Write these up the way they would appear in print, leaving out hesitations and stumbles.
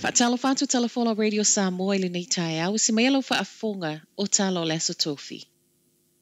Whaatalo whātu telefono Radio Samoa le nei tae au si mai alo whaafonga o talo leso tofi.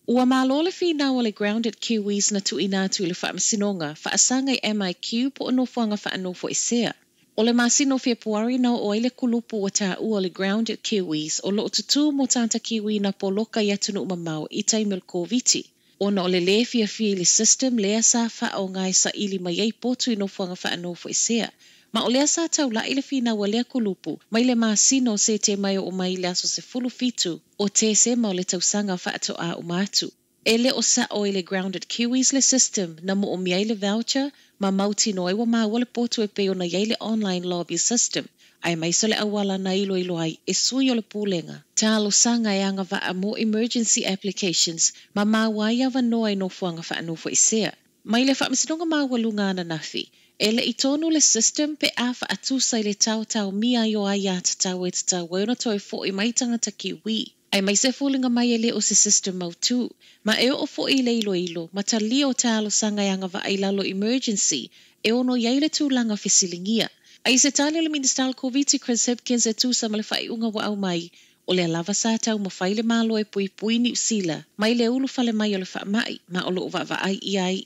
Ua mālole whina o le grounded kiwis na tu inatu i le whaamasinonga whaasanga i MIQ po anofuanga whaanofo i sea. O le masino Februari na o ele kulupu o tā ua le grounded kiwis o loo tutu mo tanta kiwi na poloka i atunu umamau i taimil COVID. Ona o le le fia le system lea sa wha o ngai sa ili mai ei potu i nofuanga whaanofo i sea. Ma o lea sa tau la ile fina wa lea kulupu, mai le masino se te mai o mai le aso se fulu fitu o te se ma o le tausanga whaato a umatu. Ele o sa o ile grounded kiwis le system na mo o miai le voucher, ma mauti no ewa maa wale potu e pe o na yei le online lobby system. Ai mai so le awala na ilo ai e sui o le pūlenga. Tālo sanga e anga wa a mo emergency applications, ma maa waia wa noa i no fuanga whaanofo i sea. Mai le whaamisinonga maa walunga ana nafi. Ele i tonu le system pe afa atusa i le tau mia i o ai ata tau e tau e ona toi fo i mai tangata kiwi. Ai mai se fulinga mai ele o se system mau tu. Ma e o fo i le ilo, ma ta li o tālo sanga i anga wa ai lalo emergency, e ono iei le tūlanga fisilingia. Ai se tali o le ministal COVID Chris Hipkins e tu sa malefai unga wa au mai, o le alava sa tau ma whaile malo e pui ni usila, mai le ulu fale mai o le wha mai, ma o lo wa ai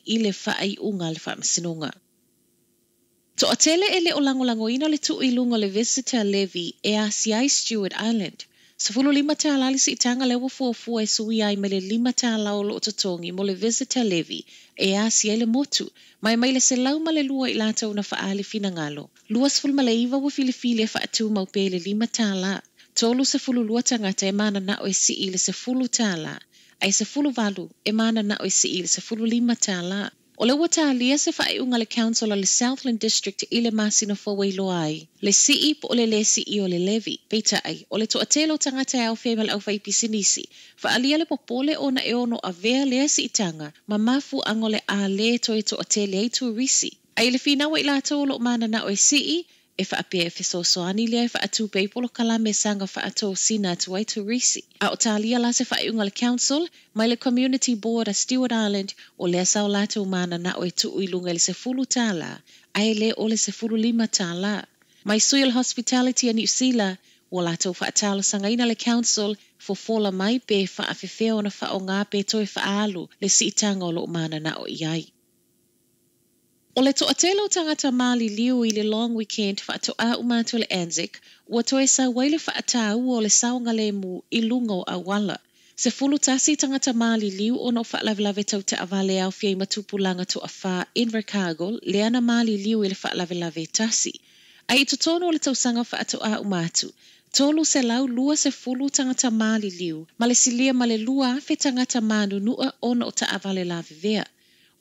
i le wha ai unga le wha masinonga. To o tele ele o langolango ina le tu ilunga le visitor levy e a siai Stewart Island. Sa fulu 5 te alali si itanga lewa fuafua e sui ai me le 5 te alau lo totongi mo le visitor levy e a siai le motu. Mai le se lau ma le lua i lata una faali fina ngalo. Luas fulu ma le iwa wa filifili e faatu mau pe le 5 te ala. Tolu se fulu lua tangata e mana na o e si ile se fulu te ala. Ai se fulu valu e mana na o e si ile se fulu 5 te ala. O le wata lia se whae unga le council o le Southland District i le masina fawai loai. Le CE po o le CE o le levy. Peita ai, o le toa telo tangata e au whemal au whai pisinisi. Wha alia le popole o na e ono a vea lea si itanga, ma mafu angole a le toi toa tele ai tu risi. Ai le whinawa i la tolo mana na o e CE, e wha apea e wheso soani lea e wha atu peipolo kalame sanga wha ato sina tu ai tu risi. A o talia la se whae unga le council, mai le community board a Stewart Island o lea sao lato mana na o e tu uilunga le se fulu tala, ai le o le se fulu 5 tala. Mai Suil Hospitality a New Zealand, o lato wha atalo sangaina le council, fo fola mai pe wha awhewheo na wha o ngā pe toi wha alu le si itanga o lo mana na o iai. O le toa telo tangata mali liu i le long weekend wha ato a umatu le Anzac, ua toe sa waile wha atau o le saunga le mu i lungo a wala. Se fulu tasi tangata mali liu o no wha lavelave tau te avale au fiei matupulanga to a wha Invercargill, le ana mali liu i le wha lavelave tasi. Ai to tono o le tausanga wha ato a umatu. Tolu se lau lua se fulu tangata mali liu, ma le silia ma le lua fe tangata manu nua ona o ta avale lave vea.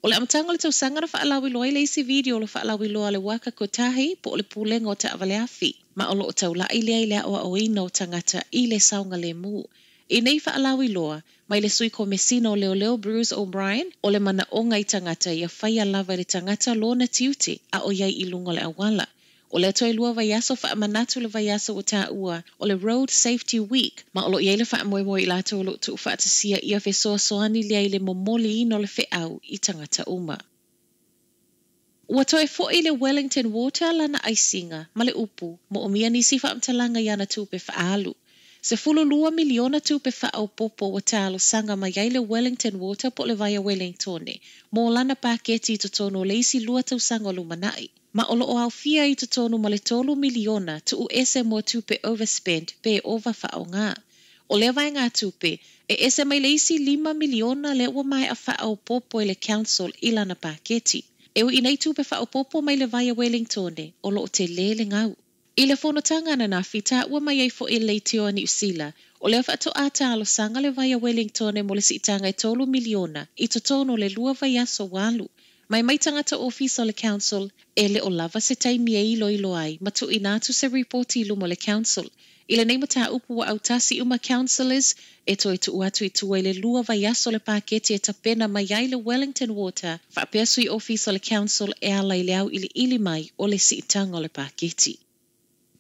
O le amatanga le tausanga na whaalawi loa i le isi video le whaalawi loa le waka kotahi po o le pūlenga o ta avale afi. Ma o loo tau la i lea i lea o ina o tangata i le saunga le mu. I nei whaalawi loa, mai le sui ko mesina o leo Bruce O'Brien o le mana onga i tangata i a whaia lava le tangata lona tiute a o iai i lungo le awala. O le toi lua vaiaso wha amanatu le vaiaso o tā ua o le Road Safety Week, ma o lo iei le wha amoe i lato o lo tu wha atasia i a whesoa soani lea i le momoli ino le wheau i tangata uma. Ua toi fo i le Wellington Water lana aisinga, ma le upu, mo o mia nisi wha amtalanga iana tupe wha alu. Se fulu 2 miliona tupe wha au popo wa talo sanga ma iai le Wellington Water po le vaya Wellingtone, mo lana paketi to tono le isi lua tau sanga lumanai. Ma olo o au fia i tonu ma le 3 miliona tu u ese mo tupe overspend pe over wha o ngā. O le vai ngā tupe, e ese mai le isi 5 miliona le ua mai a wha au popo i le council i lana paketi. E u inai tupe wha au popo mai le vaya Wellingtone, o lo o te lele ngau. I le whonotanga na na fita ua mai ei fo i le teo a New Zealand, o le wha ato ata alo sanga le vaya Wellingtone mo le si itanga i 3 miliona i to tono le lua vai aso walu. Mai tangata office o le council, e le o lava se taimi e ilo ai, ma tu inatu se reporti lumo le council. I le neima ta upu wa autasi uma councillors, e toi tu uatu i tua i le lua vai aso le paketi e tapena mai ai le Wellington Water, wha apea sui office o le council e ala i le au ili mai o le si itanga o le paketi.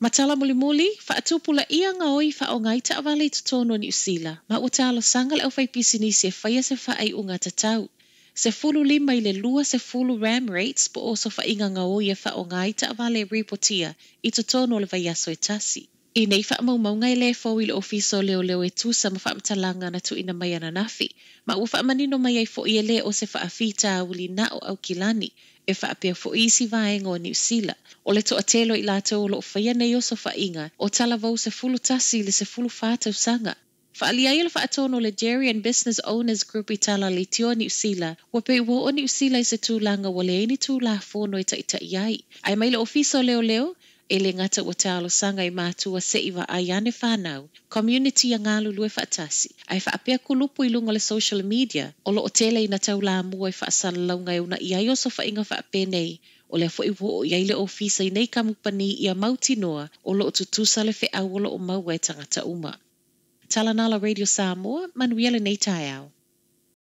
Matala muli, wha atupula ia nga oi wha o ngai ta avale i tutono ni usila, ma ua talo sanga le au whai pisinisi e whaia se wha ai unga tatau. Se fulu lima i le lua se fulu ram rates po o so whainga ngā oia wha o ngai ta avale reportia I to tono le vai aso e tasi. I nei wha mau ngai le fo I le ofiso leo leo e tusa ma wha mtalanga na tu ina mai ana nafi. Ma ua wha manino mai ai fo I le o se wha awhita uli na o au kilani e wha apea fo isi vaenga o New Zealand. O le to atelo I lato o lo whaia nei o so whainga o tala vau se fulu tasi le se fulu whātau sanga. Whaalia I le whaatono le Dairy and Business Owners Group I tala le tio New Zealand, wa pe ua o New Zealand I se tūlanga wa le eini tūla whono I ta iai. Ai mai le ofiso leo leo, e le ngata wa talo sanga I mātua se iwa ai ane whanau, community a ngālu lue whaatasi. Ai whaapea kulupu I lunga le social media, o lo o tele I na tau la mua I whaasala launga e una iai o so whainga whaapea nei, o le fo iwo o iai le ofisa I nei kamupani I a mauti noa, o lo o tutusa le whe au o lo o maua e tangata uma. Talanala Radio Samoa, manuela nei tai au.